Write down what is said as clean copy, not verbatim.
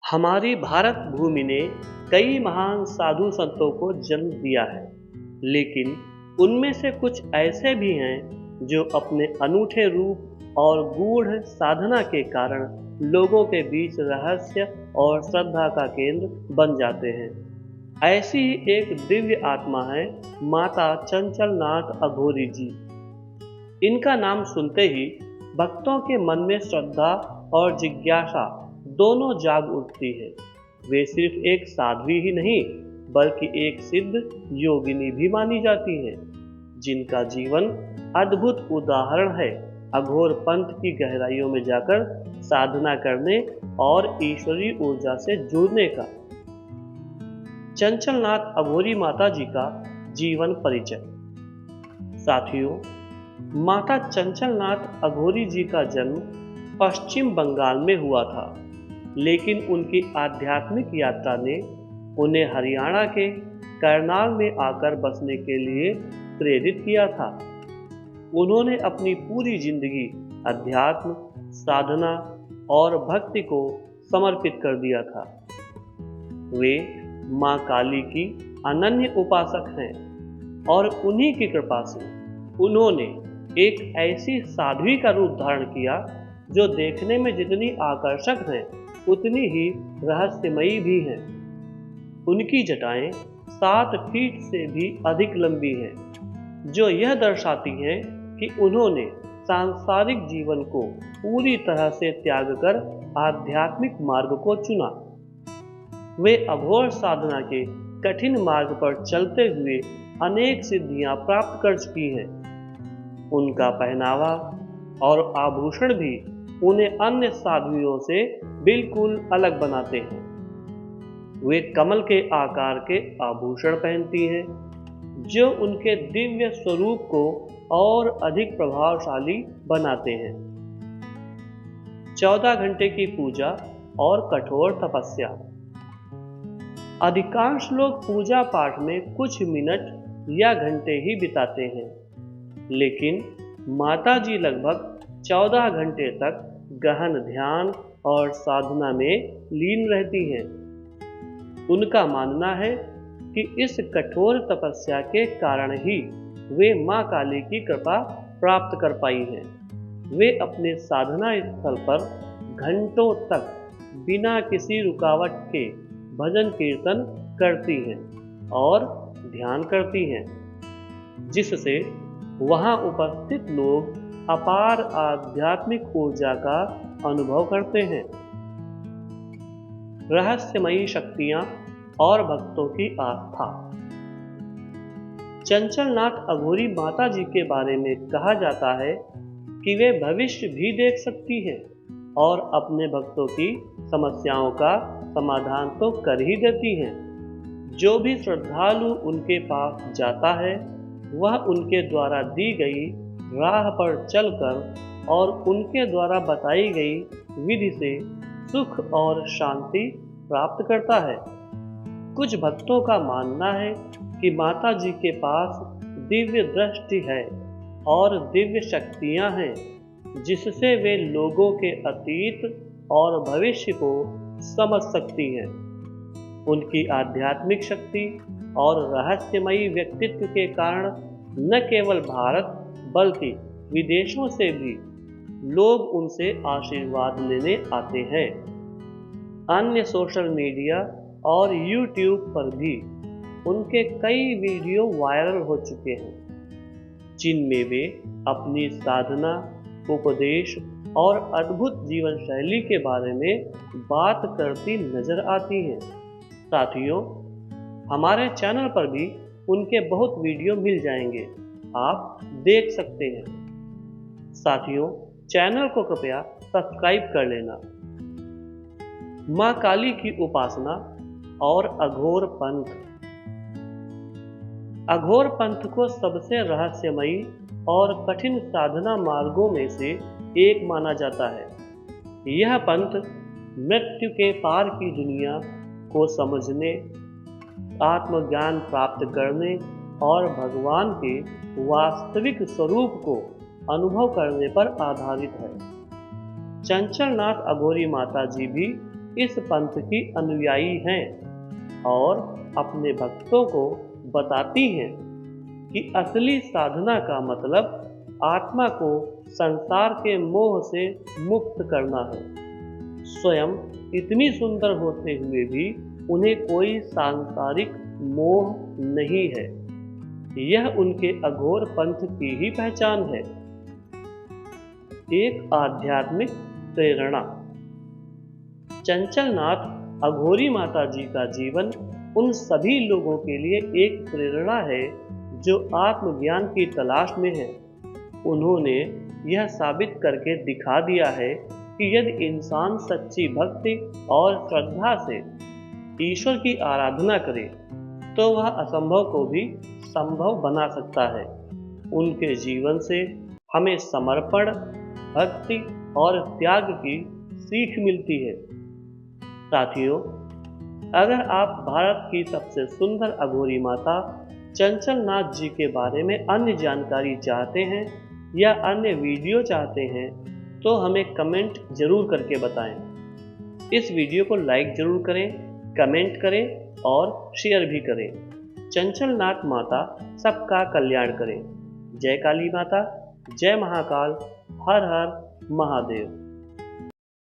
हमारी भारत भूमि ने कई महान साधु संतों को जन्म दिया है, लेकिन उनमें से कुछ ऐसे भी हैं जो अपने अनूठे रूप और गूढ़ साधना के कारण लोगों के बीच रहस्य और श्रद्धा का केंद्र बन जाते हैं। ऐसी ही एक दिव्य आत्मा है माता चंचल नाथ अघोरी जी। इनका नाम सुनते ही भक्तों के मन में श्रद्धा और जिज्ञासा दोनों जाग उठती है। वे सिर्फ एक साध्वी ही नहीं, बल्कि एक सिद्ध योगिनी भी मानी जाती हैं, जिनका जीवन अद्भुत उदाहरण है अघोर पंथ की गहराइयों में जाकर साधना करने और ईश्वरीय ऊर्जा से जुड़ने का। चंचलनाथ अघोरी माता जी का जीवन परिचय। साथियों, माता चंचलनाथ अघोरी जी का जन्म पश्चिम बंगाल में हुआ था, लेकिन उनकी आध्यात्मिक यात्रा ने उन्हें हरियाणा के करनाल में आकर बसने के लिए प्रेरित किया था। उन्होंने अपनी पूरी जिंदगी अध्यात्म, साधना और भक्ति को समर्पित कर दिया था। वे मां काली की अनन्य उपासक हैं और उन्हीं की कृपा से उन्होंने एक ऐसी साध्वी का रूप धारण किया जो देखने में जितनी आकर्षक हैं, उतनी ही रहस्यमयी भी हैं। उनकी जटाएं 7 फीट से भी अधिक लंबी हैं, जो यह दर्शाती हैं कि उन्होंने सांसारिक जीवन को पूरी तरह से त्याग कर आध्यात्मिक मार्ग को चुना। वे अघोर साधना के कठिन मार्ग पर चलते हुए अनेक सिद्धियां प्राप्त कर चुकी हैं। उनका पहनावा और आभूषण भी उन्हें अन्य साध्वियों से बिल्कुल अलग बनाते हैं। वे कमल के आकार के आभूषण पहनती हैं, जो उनके दिव्य स्वरूप को और अधिक प्रभावशाली बनाते हैं। 14 घंटे की पूजा और कठोर तपस्या। अधिकांश लोग पूजा पाठ में कुछ मिनट या घंटे ही बिताते हैं, लेकिन माता जी लगभग 14 घंटे तक गहन ध्यान और साधना में लीन रहती हैं। उनका मानना है कि इस कठोर तपस्या के कारण ही वे मां काली की कृपा प्राप्त कर पाई हैं। वे अपने साधना स्थल पर घंटों तक बिना किसी रुकावट के भजन कीर्तन करती हैं और ध्यान करती हैं, जिससे वहां उपस्थित लोग अपार आध्यात्मिक ऊर्जा का अनुभव करते हैं। रहस्यमयी शक्तियां और भक्तों की आस्था। चंचलनाथ अघोरी माता जी के बारे में कहा जाता है कि वे भविष्य भी देख सकती हैं और अपने भक्तों की समस्याओं का समाधान तो कर ही देती हैं। जो भी श्रद्धालु उनके पास जाता है, वह उनके द्वारा दी गई राह पर चलकर और उनके द्वारा बताई गई विधि से सुख और शांति प्राप्त करता है। कुछ भक्तों का मानना है कि माता जी के पास दिव्य दृष्टि है और दिव्य शक्तियां हैं, जिससे वे लोगों के अतीत और भविष्य को समझ सकती हैं। उनकी आध्यात्मिक शक्ति और रहस्यमयी व्यक्तित्व के कारण न केवल भारत बल्कि विदेशों से भी लोग उनसे आशीर्वाद लेने आते हैं। अन्य सोशल मीडिया और यूट्यूब पर भी उनके कई वीडियो वायरल हो चुके हैं, जिनमें वे अपनी साधना, उपदेश और अद्भुत जीवन शैली के बारे में बात करती नजर आती हैं। साथियों, हमारे चैनल पर भी उनके बहुत वीडियो मिल जाएंगे, आप देख सकते हैं। साथियों, चैनल को कृपया सब्सक्राइब कर लेना। मां काली की उपासना और अघोर पंथ। अघोर पंथ को सबसे रहस्यमयी और कठिन साधना मार्गों में से एक माना जाता है। यह पंथ मृत्यु के पार की दुनिया को समझने, आत्मज्ञान प्राप्त करने और भगवान के वास्तविक स्वरूप को अनुभव करने पर आधारित है। चंचलनाथ अघोरी माता जी भी इस पंथ की अनुयायी हैं और अपने भक्तों को बताती हैं कि असली साधना का मतलब आत्मा को संसार के मोह से मुक्त करना है। स्वयं इतनी सुंदर होते हुए भी उन्हें कोई सांसारिक मोह नहीं है। यह उनके अघोर पंथ की ही पहचान है। एक आध्यात्मिक प्रेरणा। चंचलनाथ अघोरी माता जी का जीवन उन सभी लोगों के लिए एक प्रेरणा है जो आत्मज्ञान की तलाश में है। उन्होंने यह साबित करके दिखा दिया है कि यदि इंसान सच्ची भक्ति और श्रद्धा से ईश्वर की आराधना करे तो वह असंभव को भी संभव बना सकता है। उनके जीवन से हमें समर्पण, भक्ति और त्याग की सीख मिलती है। साथियों, अगर आप भारत की सबसे सुंदर अघोरी माता चंचलनाथ जी के बारे में अन्य जानकारी चाहते हैं या अन्य वीडियो चाहते हैं तो हमें कमेंट जरूर करके बताएं। इस वीडियो को लाइक जरूर करें, कमेंट करें और शेयर भी करें। चंचलनाथ माता सबका कल्याण करें। जय काली माता, जय महाकाल, हर हर महादेव।